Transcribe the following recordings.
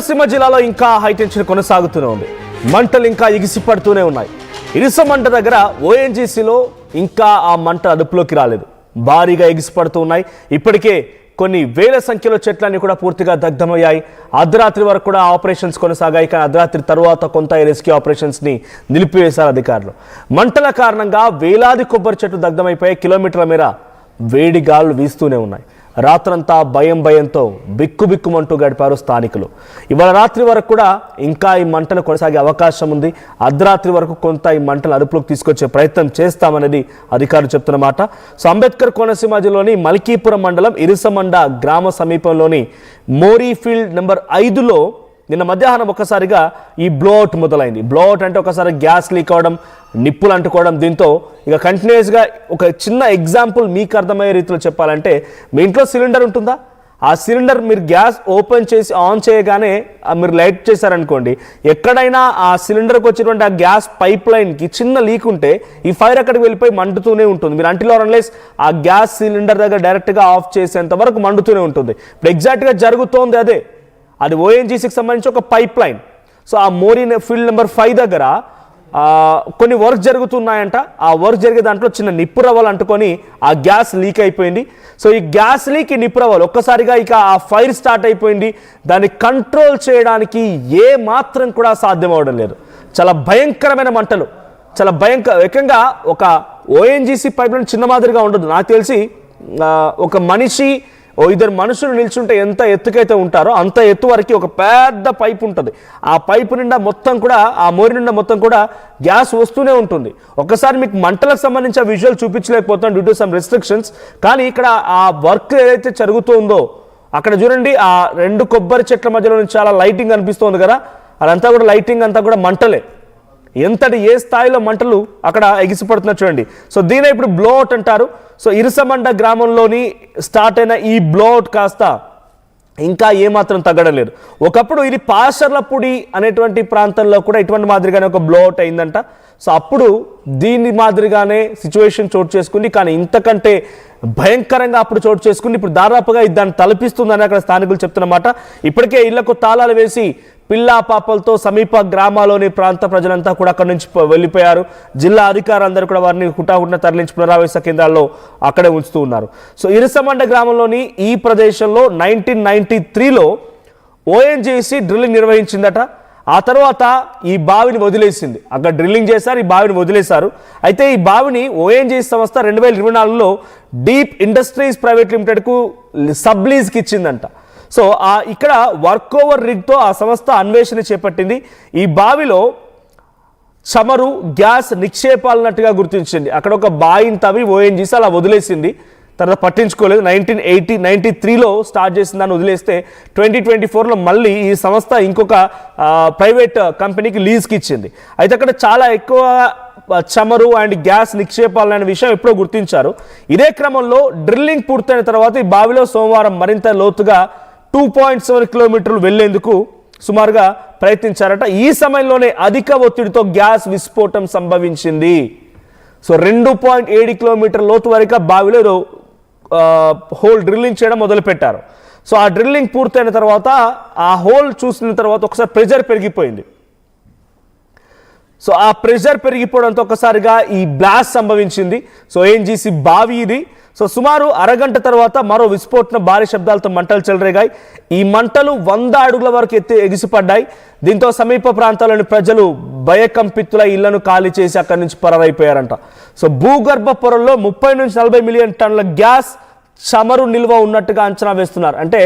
కోనసీమ జిల్లాలో ఇంకా హైటెన్షన్ కొనసాగుతూనే ఉంది. మంటలు ఇంకా ఎగిసిపడుతూనే ఉన్నాయి. ఇరుసమంట దగ్గర ఓఎన్జీసీలో ఇంకా ఆ మంట అదుపులోకి రాలేదు. భారీగా ఎగిసిపడుతూ ఉన్నాయి. ఇప్పటికే కొన్ని వేల సంఖ్యలో చెట్లన్నీ కూడా పూర్తిగా దగ్ధమయ్యాయి. అర్ధరాత్రి వరకు కూడా ఆపరేషన్స్ కొనసాగాయి. కానీ అర్ధరాత్రి తర్వాత కొంత రెస్క్యూ ఆపరేషన్స్ ని నిలిపివేశారు అధికారులు. మంటల కారణంగా వేలాది కొబ్బరి చెట్లు దగ్ధమైపోయి కిలోమీటర్ల మేర వేడి గాలులు వీస్తూనే ఉన్నాయి. రాత్రంతా భయంతో బిక్కుబిక్కుమంటూ గడిపారు స్థానికులు. ఇవాళ రాత్రి వరకు కూడా ఇంకా ఈ మంటలు కొనసాగే అవకాశం ఉంది. అర్ధరాత్రి వరకు కొంత ఈ మంటలు అదుపులోకి తీసుకొచ్చే ప్రయత్నం చేస్తామనేది అధికారులు చెప్తున్నమాట. సో అంబేద్కర్ కోనసీమ జిల్లాలోని మల్కీపురం మండలం ఇరుసమండ గ్రామ సమీపంలోని మోరీఫీల్డ్ నెంబర్ 5లో నిన్న మధ్యాహ్నం ఒక్కసారిగా ఈ బ్లోఅవుట్ మొదలైంది. బ్లోఅవుట్ అంటే ఒకసారి గ్యాస్ లీక్ అవడం, నిప్పులు అంటుకోవడం. దీంతో ఇక కంటిన్యూస్గా ఒక చిన్న ఎగ్జాంపుల్ మీకు అర్థమయ్యే రీతిలో చెప్పాలంటే, మీ ఇంట్లో సిలిండర్ ఉంటుందా? ఆ సిలిండర్ మీరు గ్యాస్ ఓపెన్ చేసి ఆన్ చేయగానే మీరు లైట్ చేశారనుకోండి, ఎక్కడైనా ఆ సిలిండర్కి వచ్చినటువంటి ఆ గ్యాస్ పైప్ లైన్కి చిన్న లీక్ ఉంటే ఈ ఫైర్ అక్కడికి వెళ్ళిపోయి మండుతూనే ఉంటుంది. మీరు అంటిలో అన్లెస్ ఆ గ్యాస్ సిలిండర్ దగ్గర డైరెక్ట్గా ఆఫ్ చేసేంత వరకు మండుతూనే ఉంటుంది. ఇప్పుడు ఎగ్జాక్ట్గా జరుగుతోంది అదే. అది ఓఎన్జీసీకి సంబంధించి ఒక పైప్ లైన్. సో ఆ ఫీల్డ్ నెంబర్ 5 దగ్గర కొన్ని వర్క్ జరుగుతున్నాయంట. ఆ వర్క్ జరిగే దాంట్లో చిన్న నిప్పు రవ్వలు అంటుకొని ఆ గ్యాస్ లీక్ అయిపోయింది. సో ఈ గ్యాస్ లీక్, నిప్పు రవ్వలు ఒక్కసారిగా ఇక ఆ ఫైర్ స్టార్ట్ అయిపోయింది. దాన్ని కంట్రోల్ చేయడానికి ఏ మాత్రం కూడా సాధ్యం అవడం లేదు. చాలా భయంకరమైన మంటలు, చాలా ఏకంగా ఒక ఓఎన్జీసీ పైప్ లైన్ చిన్న మాదిరిగా ఉండదు. నాకు తెలిసి ఒక మనిషి ఇద్దరు మనుషులు నిల్చుంటే ఎంత ఎత్తుకైతే ఉంటారో అంత ఎత్తు వరకు ఒక పెద్ద పైప్ ఉంటుంది. ఆ పైపు నిండా మొత్తం కూడా, ఆ మోరి నిండా మొత్తం కూడా గ్యాస్ వస్తూనే ఉంటుంది. ఒక్కసారి మీకు మంటలకు సంబంధించి విజువల్ చూపించలేకపోతాం డ్యూ టు సమ్ రెస్ట్రిక్షన్స్. కానీ ఇక్కడ ఆ వర్క్ ఏదైతే జరుగుతుందో అక్కడ చూడండి, ఆ 2 కొబ్బరి చెట్ల మధ్యలో నుంచి చాలా లైటింగ్ అనిపిస్తుంది కదా, అదంతా కూడా లైటింగ్ అంతా కూడా మంటలే. ఏ స్థాయిలో మంటలు అక్కడ ఎగిసిపడుతున్నా చూడండి. సో దీనే ఇప్పుడు బ్లోఅవుట్ అంటారు. సో ఇరుసమండ గ్రామంలోని స్టార్ట్ అయిన ఈ బ్లోఅవుట్ కాస్త ఇంకా ఏమాత్రం తగ్గడం లేదు. ఒకప్పుడు ఇది పాషర్లపూడి అనేటువంటి ప్రాంతంలో కూడా ఇటువంటి మాదిరిగానే ఒక బ్లోఅవుట్ అయిందంట. సో అప్పుడు దీని మాదిరిగానే సిచ్యువేషన్ చోటు చేసుకుంది. కానీ ఇంతకంటే భయంకరంగా అప్పుడు చోటు చేసుకుని ఇప్పుడు దాదాపుగా దాన్ని తలపిస్తుందని అక్కడ స్థానికులు చెప్తున్నమాట. ఇప్పటికే ఇళ్లకు తాళాలు వేసి పిల్లా పాపలతో సమీప గ్రామాల్లోని ప్రాంత ప్రజలంతా కూడా అక్కడి నుంచి వెళ్ళిపోయారు. జిల్లా అధికారులందరూ కూడా వారిని హుటాహుటిన తరలించి పునరావాస కేంద్రాల్లో అక్కడే ఉంచుతూ ఉన్నారు. సో ఇరుసమండ గ్రామంలోని ఈ ప్రదేశంలో 1993లో ఓఎన్జీసీ డ్రిల్లింగ్ నిర్వహించిందట. ఆ తర్వాత ఈ బావిని వదిలేసింది. అక్కడ డ్రిల్లింగ్ చేశారు, ఈ బావిని వదిలేశారు. అయితే ఈ బావిని ఓఎన్జీసీ సంస్థ 2024లో డీప్ ఇండస్ట్రీస్ ప్రైవేట్ లిమిటెడ్కు సబ్లీజ్కి ఇచ్చిందంట. సో ఇక్కడ వర్క్ ఓవర్ రిగ్తో ఆ సంస్థ అన్వేషణ చేపట్టింది. ఈ బావిలో చమురు, గ్యాస్ నిక్షేపాలన్నట్టుగా గుర్తించింది. అక్కడ ఒక బావిని తవ్వి ఓఎన్జీసీ అలా వదిలేసింది. తర్వాత పట్టించుకోలేదు. 1993లో స్టార్ట్ చేసిన దాన్ని వదిలేస్తే 2024లో మళ్ళీ ఈ సంస్థ ఇంకొక ప్రైవేట్ కంపెనీకి లీజ్కి ఇచ్చింది. అయితే అక్కడ చాలా ఎక్కువ చమురు అండ్ గ్యాస్ నిక్షేపాలు అనే విషయం ఎప్పుడో గుర్తించారు. ఇదే క్రమంలో డ్రిల్లింగ్ పూర్తయిన తర్వాత ఈ బావిలో సోమవారం మరింత లోతుగా 2.7 కిలోమీటర్లు వెళ్లేందుకు సుమారుగా ప్రయత్నించారట. ఈ సమయంలోనే అధిక ఒత్తిడితో గ్యాస్ విస్ఫోటం సంభవించింది. సో 2.7 కిలోమీటర్ లోతు వరకు బావిలో హోల్ డ్రిల్లింగ్ చేయడం మొదలుపెట్టారు. సో ఆ డ్రిల్లింగ్ పూర్తయిన తర్వాత ఆ హోల్ చూసిన తర్వాత ఒకసారి ప్రెషర్ పెరిగిపోయింది. సో ఆ ప్రెషర్ పెరిగిపోవడంతో ఒకసారిగా ఈ బ్లాస్ట్ సంభవించింది. సో ఓఎన్జీసీ బావి ఇది. సో సుమారు అరగంట తర్వాత మరో విస్ఫోటన, భారీ శబ్దాలతో మంటలు చెలరేగాయి. ఈ మంటలు 100 అడుగుల వరకు ఎగిసిపడ్డాయి. దీంతో సమీప ప్రాంతాల్లోని ప్రజలు భయకంపితుల ఇళ్లను ఖాళీ చేసి అక్కడి నుంచి పరారైపోయారంట. సో భూగర్భ పొరల్లో 30 నుంచి 40 మిలియన్ టన్నుల గ్యాస్, చమురు నిల్వ ఉన్నట్టుగా అంచనా వేస్తున్నారు. అంటే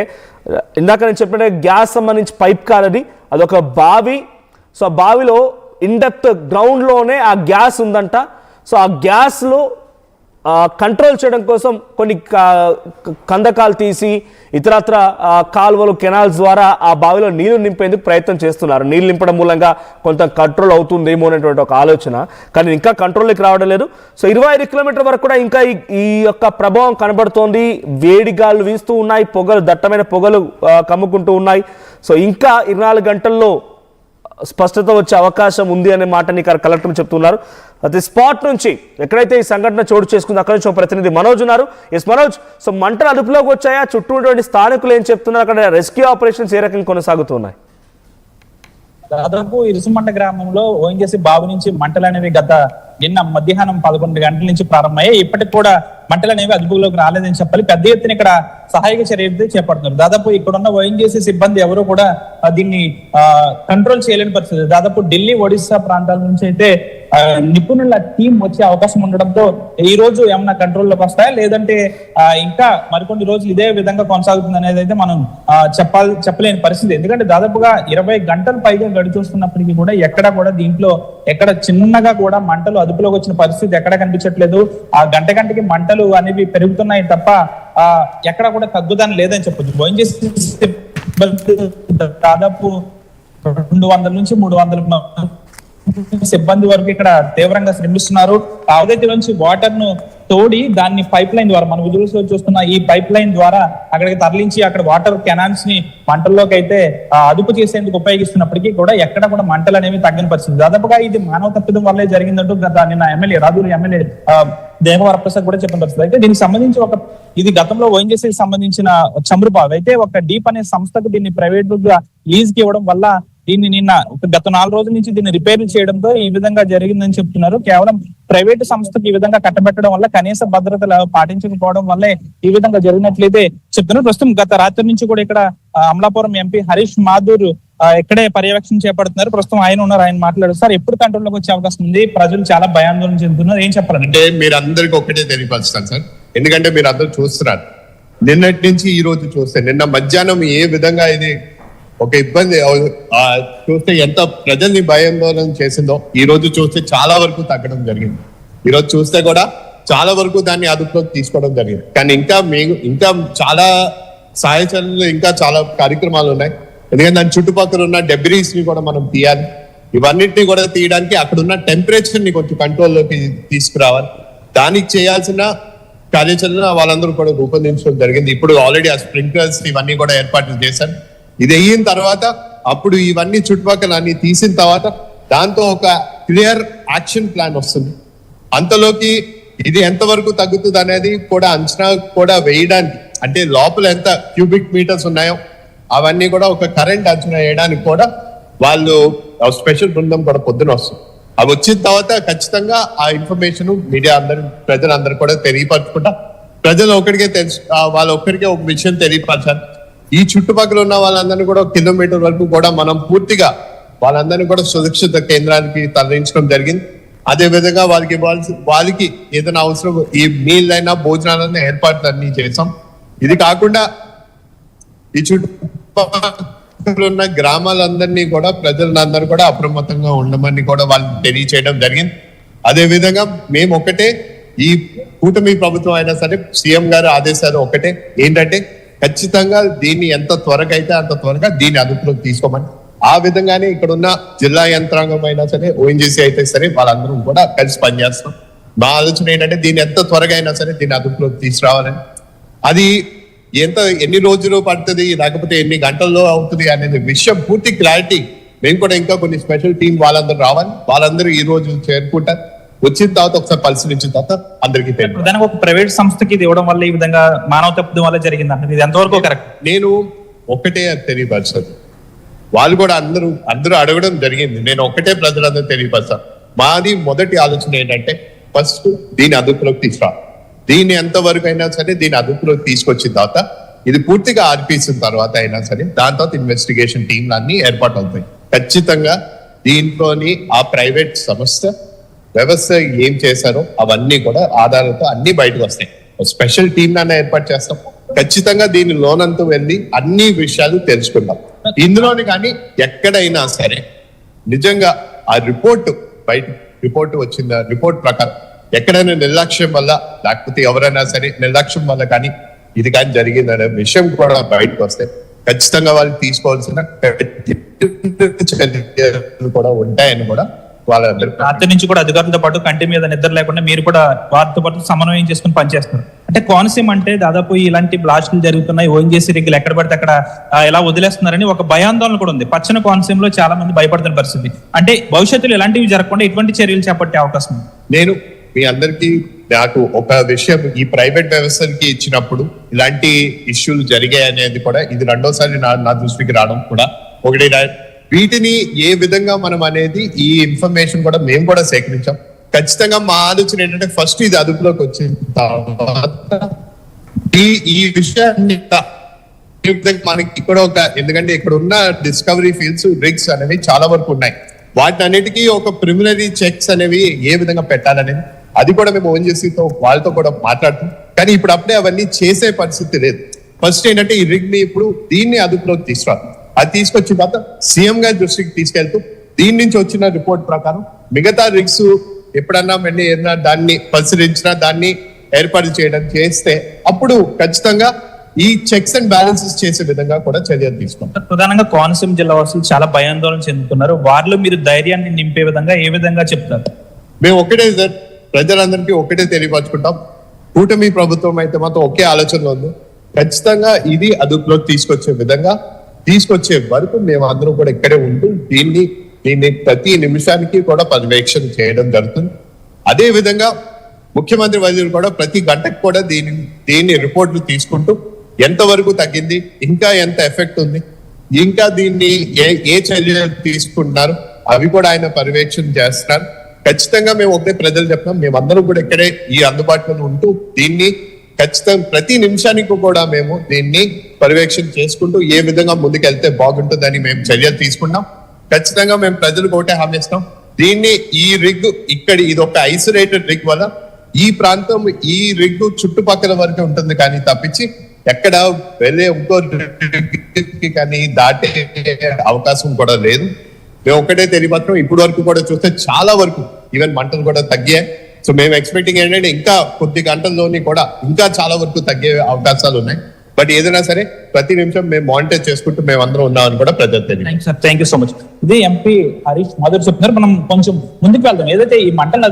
ఇందాక నేను చెప్పినట్టు గ్యాస్ సంబంధించి పైప్ కాదది, అదొక బావి. సో ఆ బావిలో ఇన్డెప్త్ గ్రౌండ్లోనే ఆ గ్యాస్ ఉందంట. సో ఆ గ్యాస్లో కంట్రోల్ చేయడం కోసం కొన్ని కందకాలు తీసి ఇతరత్ర కాలువలు, కెనాల్స్ ద్వారా ఆ బావిలో నీళ్లు నింపేందుకు ప్రయత్నం చేస్తున్నారు. నీళ్ళు నింపడం మూలంగా కొంత కంట్రోల్ అవుతుందేమో అనేటువంటి ఒక ఆలోచన. కానీ ఇంకా కంట్రోల్కి రావడం లేదు. సో 25 కిలోమీటర్ వరకు కూడా ఇంకా ఈ యొక్క ప్రభావం కనబడుతోంది. వేడి గాలు వీస్తూ ఉన్నాయి, పొగలు, దట్టమైన పొగలు కమ్ముకుంటూ ఉన్నాయి. సో ఇంకా 24 గంటల్లో స్పష్టత వచ్చే అవకాశం ఉంది అనే మాటని కలెక్టర్ చెప్తున్నారు. అయితే స్పాట్ నుంచి ఎక్కడైతే ఈ సంఘటన చోటు చేసుకుంది అక్కడ నుంచి ప్రతినిధి మనోజ్ ఉన్నారు. ఎస్ మనోజ్, సో మంటలు అదుపులోకి వచ్చాయా? చుట్టూ ఉన్నటువంటి స్థానికులు ఏం చెప్తున్నారు? అక్కడ రెస్క్యూ ఆపరేషన్స్ ఏ రకంగా కొనసాగుతున్నాయి? దాదాపు ఇరుసుమండ గ్రామంలో ఓఎన్జీసీ బావి నుంచి మంటలు అనేవి నిన్న మధ్యాహ్నం 11 గంటల నుంచి ప్రారంభమయ్యాయి. ఇప్పటికి కూడా మంటలు అనేవి అదుపులోకి రాలేదని చెప్పాలి. పెద్ద ఎత్తున ఇక్కడ సహాయక చర్యలు చేపడుతున్నారు. దాదాపు ఇక్కడ ఉన్న ఓఎన్జీసీ సిబ్బంది ఎవరు కూడా దీన్ని కంట్రోల్ చేయలేని పరిస్థితి. దాదాపు ఢిల్లీ, ఒడిశా ప్రాంతాల నుంచి అయితే నిపుణుల టీం వచ్చే అవకాశం ఉండడంతో ఈ రోజు ఏమన్నా కంట్రోల్లోకి వస్తాయా, లేదంటే ఇంకా మరికొన్ని రోజులు ఇదే విధంగా కొనసాగుతుంది అనేది అయితే మనం చెప్పలేని పరిస్థితి. ఎందుకంటే దాదాపుగా 20 గంటలు పైగా గడిచొస్తున్నప్పటికీ కూడా ఎక్కడ కూడా దీంట్లో ఎక్కడ చిన్నగా కూడా మంటలు అదుపులోకి వచ్చిన పరిస్థితి ఎక్కడ కనిపించట్లేదు. ఆ గంటకి మంటలు అనేవి పెరుగుతున్నాయి తప్ప ఎక్కడ కూడా తగ్గుదని లేదని చెప్పొచ్చు. దాదాపు 200 నుంచి 300 సిబ్బంది వరకు ఇక్కడ తీవ్రంగా శ్రమిస్తున్నారు. అవతలి నుంచి వాటర్ ను తోడి దాన్ని పైప్ లైన్ ద్వారా, మన విజువల్స్ లో చూస్తున్న ఈ పైప్ లైన్ ద్వారా అక్కడికి తరలించి అక్కడ వాటర్ కెనాల్స్ ని మంటల్లోకి అయితే అదుపు చేసేందుకు ఉపయోగిస్తున్నప్పటికీ కూడా ఎక్కడ కూడా మంటలు అనేవి తగ్గని పరిస్థితి. దాదాపుగా ఇది మానవ తప్పిదం వల్లే జరిగిందంటూ నిన్న ఎమ్మెల్యే రాజూరి ఎమ్మెల్యే దేవవరప్రసాద్ కూడా చెప్పిన పరిస్థితి. అయితే దీనికి సంబంధించి ఇది గతంలో ఓఎన్జీసీకి సంబంధించిన చమురు బావి అయితే ఒక డీప్ అనే సంస్థకు దీన్ని ప్రైవేట్ గా లీజ్ కి ఇవ్వడం వల్ల దీన్ని నిన్న గత 4 రోజుల నుంచి దీన్ని రిపేర్లు చేయడంతో ఈ విధంగా జరిగిందని చెప్తున్నారు. కేవలం ప్రైవేట్ సంస్థకు ఈ విధంగా కట్టబెట్టడం వల్ల కనీస భద్రతలు పాటించకపోవడం వల్లే ఈ విధంగా జరిగినట్లయితే చెప్తున్నారు. ప్రస్తుతం గత రాత్రి నుంచి కూడా ఇక్కడ అమలాపురం ఎంపీ హరీష్ మాథూర్ ఇక్కడే పర్యవేక్షణ చేపడుతున్నారు. ప్రస్తుతం ఆయన ఉన్నారు, ఆయన మాట్లాడారు. సార్, ఎప్పుడు కంట్రోల్లోకి వచ్చే అవకాశం ఉంది? ప్రజలు చాలా భయాందోళన చెందుతున్నారు, ఏం చెప్పాలంటే? మీరు అందరికి ఒకటే తెలియపరుస్తాను సార్, ఎందుకంటే మీరు అందరూ చూస్తున్నారు. నిన్నటి నుంచి ఈ రోజు చూస్తే నిన్న మధ్యాహ్నం ఏ విధంగా ఇది ఒక ఇబ్బంది చూస్తే ఎంత ప్రజల్ని భయాందోళన చేసిందో ఈ రోజు చూస్తే చాలా వరకు తగ్గడం జరిగింది. ఈ రోజు చూస్తే కూడా చాలా వరకు దాన్ని అదుపులోకి తీసుకోవడం జరిగింది. కానీ ఇంకా చాలా సహాయచర్యలు, ఇంకా చాలా కార్యక్రమాలు ఉన్నాయి. ఎందుకంటే దాని చుట్టుపక్కల ఉన్న డెబ్రీస్ ని కూడా మనం తీయాలి. ఇవన్నిటిని కూడా తీయడానికి అక్కడ ఉన్న టెంపరేచర్ ని కొంచెం కంట్రోల్లోకి తీసుకురావాలి. దానికి చేయాల్సిన కార్యాచరణ వాళ్ళందరూ కూడా రూపొందించడం జరిగింది. ఇప్పుడు ఆల్రెడీ ఆ స్ప్రింక్లర్స్ ఇవన్నీ కూడా ఏర్పాట్లు చేశారు. ఇది అయిన తర్వాత అప్పుడు ఇవన్నీ చుట్టుపక్కల అన్ని తీసిన తర్వాత దాంతో ఒక క్లియర్ యాక్షన్ ప్లాన్ వస్తుంది. అంతలోకి ఇది ఎంతవరకు తగ్గుతుంది అనేది కూడా అంచనా కూడా వేయడానికి, అంటే లోపల ఎంత క్యూబిక్ మీటర్స్ ఉన్నాయో అవన్నీ కూడా ఒక కరెంట్ అంచనా వేయడానికి కూడా వాళ్ళు స్పెషల్ బృందం కూడా పొద్దున వస్తుంది. అవి వచ్చిన తర్వాత ఖచ్చితంగా ఆ ఇన్ఫర్మేషన్ మీడియా ప్రజలందరూ కూడా తెలియపరచుకుంటా, ప్రజలు ఒక్కడికే తెలుసు, వాళ్ళ ఒక్కడికే ఒక విషయం తెలియపరచాలి. ఈ చుట్టుపక్కల ఉన్న వాళ్ళందరినీ కూడా 1 కిలోమీటర్ వరకు కూడా మనం పూర్తిగా వాళ్ళందరినీ కూడా సురక్షిత కేంద్రానికి తరలించడం జరిగింది. అదే విధంగా వాళ్ళకి ఏదైనా అవసరం ఈ మీల్ అయినా భోజనాలైనా ఏర్పాట్లు అన్ని చేసాం. ఇది కాకుండా ఈ చుట్టుపక్కల ఉన్న గ్రామాలందరినీ కూడా ప్రజలందరూ కూడా అప్రమత్తంగా ఉండమని కూడా వాళ్ళకి తెలియచేయడం జరిగింది. అదే విధంగా మేము ఒకటే, ఈ కూటమి ప్రభుత్వం అయినా సరే సీఎం గారు ఆదేశాలు ఒకటే, ఏంటంటే ఖచ్చితంగా దీన్ని ఎంత త్వరగా అయితే అంత త్వరగా దీన్ని అదుపులోకి తీసుకోమని. ఆ విధంగానే ఇక్కడ ఉన్న జిల్లా యంత్రాంగం అయినా సరే, ఓఎన్జీసీ అయితే సరే, వాళ్ళందరూ కూడా కలిసి పనిచేస్తాం. మా ఆలోచన ఏంటంటే దీన్ని ఎంత త్వరగా అయినా సరే దీన్ని అదుపులోకి తీసుకురావాలని. అది ఎన్ని రోజులు పడుతుంది, లేకపోతే ఎన్ని గంటల్లో అవుతుంది అనేది విషయం పూర్తి క్లారిటీ మేము కూడా ఇంకా కొన్ని స్పెషల్ టీం వాళ్ళందరూ రావాలి. వాళ్ళందరూ ఈ రోజు చేరుకుంటారు. వచ్చిన తర్వాత ఒకసారి పరిశీలించిన తర్వాత అందరికీ ప్రధానంగా ఒక ప్రైవేట్ సంస్థకి ఇది ఇవ్వడం వల్ల ఈ విధంగా మానవ తప్పిదం వల్ల జరిగింది అంటే ఇది ఎంతవరకు కరెక్ట్? నేను ఒకటే తెలియపరచాను, వాళ్ళు కూడా అందరూ అడగడం జరిగింది. నేను ఒకటే ప్రజలందరూ తెలియపరచాను. మాది మొదటి ఆలోచన ఏంటంటే ఫస్ట్ దీన్ని అదుపులోకి తీసుకురావాలి. దీన్ని ఎంతవరకు అయినా సరే దీన్ని అదుపులోకి తీసుకొచ్చిన తర్వాత ఇది పూర్తిగా ఆర్పేసిన తర్వాత అయినా సరే దాని తర్వాత ఇన్వెస్టిగేషన్ టీంలు అన్ని ఏర్పాటు అవుతాయి. ఖచ్చితంగా దీంట్లోని ఆ ప్రైవేట్ సంస్థ వ్యవస్థ ఏం చేశారో అవన్నీ కూడా ఆధారాలతో అన్ని బయటకు వస్తాయి. స్పెషల్ టీం నన్ను ఏర్పాటు చేస్తాం. ఖచ్చితంగా దీని లోనంతా వెళ్ళి అన్ని విషయాలు తెలుసుకుందాం. ఇందులోని కానీ ఎక్కడైనా సరే నిజంగా ఆ రిపోర్ట్ వచ్చిందా, రిపోర్ట్ ప్రకారం ఎక్కడైనా నిర్లక్ష్యం వల్ల లేకపోతే ఎవరైనా సరే నిర్లక్ష్యం వల్ల కానీ ఇది కానీ జరిగిందనే విషయం కూడా బయటకు వస్తే ఖచ్చితంగా వాళ్ళు తీసుకోవాల్సిన చర్యలు కూడా ఉంటాయని కూడా వాళ్ళందరూ రాత్రి నుంచి కూడా అధికారులతో పాటు కంటి మీద నిద్ర లేకుండా మీరు కూడా వారితో పాటు సమన్వయం చేసుకుని పనిచేస్తున్నారు. అంటే కోనసీమ అంటే దాదాపు ఇలాంటి బ్లాస్టులు జరుగుతున్నాయి, ఓఎన్జీసీ రిగ్గులు ఎక్కడ పడితే అక్కడ ఎలా వదిలేస్తున్నారని ఒక భయాందోళన కూడా ఉంది. పచ్చని కోనసీమలో చాలా మంది భయపడుతున్న పరిస్థితి. అంటే భవిష్యత్తులో ఇలాంటివి జరగకుండా ఎటువంటి చర్యలు చేపట్టే అవకాశం ఉంది? నేను మీ అందరికీ నాకు ఒక విషయం, ఈ ప్రైవేట్ వ్యవస్థకి ఇచ్చినప్పుడు ఇలాంటి ఇష్యూలు జరిగాయి అనేది కూడా ఇది రెండోసారి నా దృష్టికి రావడం కూడా. ఒకటి వీటిని ఏ విధంగా మనం అనేది ఈ ఇన్ఫర్మేషన్ కూడా మేము కూడా సేకరించాం. ఖచ్చితంగా మా ఆలోచన ఏంటంటే ఫస్ట్ ఇది అదుపులోకి వచ్చిన తర్వాత ఈ విషయాన్ని మనకి ఇక్కడ ఎందుకంటే ఇక్కడ ఉన్న డిస్కవరీ ఫీల్డ్స్ రిగ్స్ అనేవి చాలా వరకు ఉన్నాయి. వాటి అన్నిటికీ ఒక ప్రిలిమినరీ చెక్స్ అనేవి ఏ విధంగా పెట్టాలనేది అది కూడా మేము ఓఎన్జీసీతో వాళ్ళతో కూడా మాట్లాడుతాం. కానీ ఇప్పుడు అప్పుడే అవన్నీ చేసే పరిస్థితి లేదు. ఫస్ట్ ఏంటంటే ఈ రిగ్ ని ఇప్పుడు దీన్ని అదుపులోకి తీసుకురావాలి. అది తీసుకొచ్చిన తర్వాత సీఎం గారి దృష్టికి తీసుకెళ్తూ దీని నుంచి వచ్చిన రిపోర్ట్ ప్రకారం మిగతా రిగ్స్ ఎప్పుడన్నా మళ్ళీ ఏదైనా దాన్ని పరిశీలించినా దాన్ని ఏర్పాటు చేయడం చేస్తే అప్పుడు ఖచ్చితంగా ఈ చెక్స్ అండ్ బ్యాలెన్సెస్ చేసే విధంగా కూడా చర్యలు తీసుకుంటాం. ప్రధానంగా కోనసీమ జిల్లా వాసులు చాలా భయాందోళన చెందుతున్నారు. వారిలో మీరు ధైర్యాన్ని నింపే విధంగా ఏ విధంగా చెప్తారు? మేము ఒకటే సార్, ప్రజలందరికీ ఒకటే తెలియపరచుకుంటాం. కూటమి ప్రభుత్వం అయితే మాత్రం ఒకే ఆలోచనలో ఉంది. ఖచ్చితంగా ఇది అదుపులోకి తీసుకొచ్చే విధంగా తీసుకొచ్చే వరకు మేము అందరం కూడా ఇక్కడే ఉంటూ దీన్ని ప్రతి నిమిషానికి కూడా పర్యవేక్షణ చేయడం జరుగుతుంది. అదే విధంగా ముఖ్యమంత్రి వర్యులు కూడా ప్రతి గంటకు కూడా దీన్ని రిపోర్ట్లు తీసుకుంటూ ఎంతవరకు తగ్గింది, ఇంకా ఎంత ఎఫెక్ట్ ఉంది, ఇంకా దీన్ని ఏ చర్యలు తీసుకుంటున్నారు అవి కూడా ఆయన పర్యవేక్షణ చేస్తున్నారు. ఖచ్చితంగా మేము ఒకటే ప్రజలు చెప్తాం, మేమందరం కూడా ఇక్కడే ఈ అందుబాటులో ఉంటూ దీన్ని ఖచ్చితంగా ప్రతి నిమిషానికి కూడా మేము దీన్ని పర్యవేక్షణ చేసుకుంటూ ఏ విధంగా ముందుకెళ్తే బాగుంటుందని మేము చర్యలు తీసుకున్నాం. ఖచ్చితంగా మేము ప్రజలకు ఒకటే హామీ ఇస్తాం, దీన్ని ఈ రిగ్ ఇది ఒక ఐసోలేటెడ్ రిగ్ వల్ల ఈ ప్రాంతం ఈ రిగ్ చుట్టుపక్కల వరకు ఉంటుంది కానీ తప్పించి ఎక్కడ వెళ్ళే ఇంకో కానీ దాటే అవకాశం కూడా లేదు. మేము ఒకటే తెలియపత్రం ఇప్పటి వరకు కూడా చూస్తే చాలా వరకు ఈవెన్ మంటలు కూడా తగ్గాయి. సో మేము ఎక్స్పెక్టింగ్ ఏంటంటే ఇంకా కొద్ది గంటల్లోని కూడా ఇంకా చాలా వరకు తగ్గే అవకాశాలు ఉన్నాయి. బట్ ఏదైనా సరే ప్రతి నిమిషం మేము మానిటర్ చేసుకుంటూ మేము అందరం ఉన్నామని కూడా ప్రజలు తెలియదు. Thank you so much. ఇది ఎంపీ హరీష్ మాధురి చెప్తున్నారు. మనం కొంచెం ముందుకు వెళ్దాం. ఏదైతే ఈ మంటలు